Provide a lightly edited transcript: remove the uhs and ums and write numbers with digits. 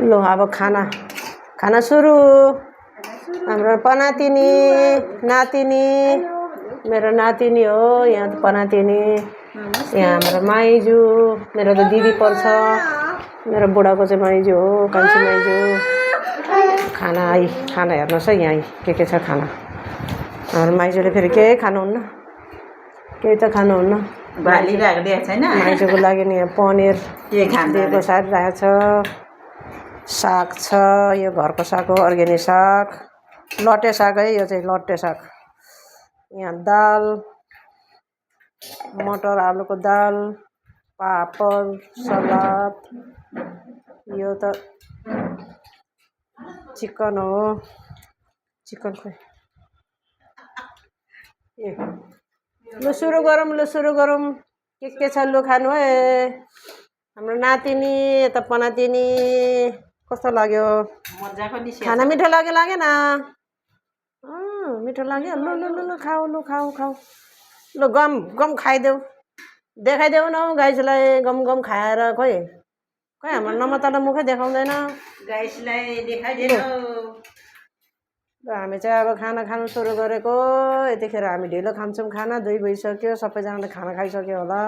लो अब खाना सुरु। हाम्रो पनातिनी नातिनी मेरो नातिनी हो यहाँ पनातिनी यहाँ हाम्रो माइजू मेरो त दिदी पर्छ मेरो बुढाको चाहिँ माइजू हो कान्छी माइजू खाना हेर्नुहोस् है यहाँ के छ खाना हाम्रो माइजूले फेरि केही खानुहुन्न केही त खानुहुन्न माइजूको लागि नि यहाँ पनिर दिएको साथ राखेको छ साग छ यो घरको साग हो अर्ग्यानिक साग लट्टे साग है यो चाहिँ लट्टे साग यहाँ दाल मटर आलुको दाल पापड सलाद यो त चिकन हो चिकन खोइ लु सुरु गरौँ के छ लु खानु है हाम्रो नातिनी यता पनातिनी कस्तो लाग्यो खाना मिठो लागेन मिठो लाग्यो लु खाऊ लु गम खाइदेऊ देखाइदेऊ न गाइसलाई गम खाएर खोइ हाम्रो नमतल मुखै देखाउँदैन गाइसलाई देखाइदेऊ र हामी चाहिँ अब खाना खानु सुरु गरेको यतिखेर हामी ढिलो खान्छौँ खाना 2 बजिसक्यो सबैजनाले खाना खाइसक्यो होला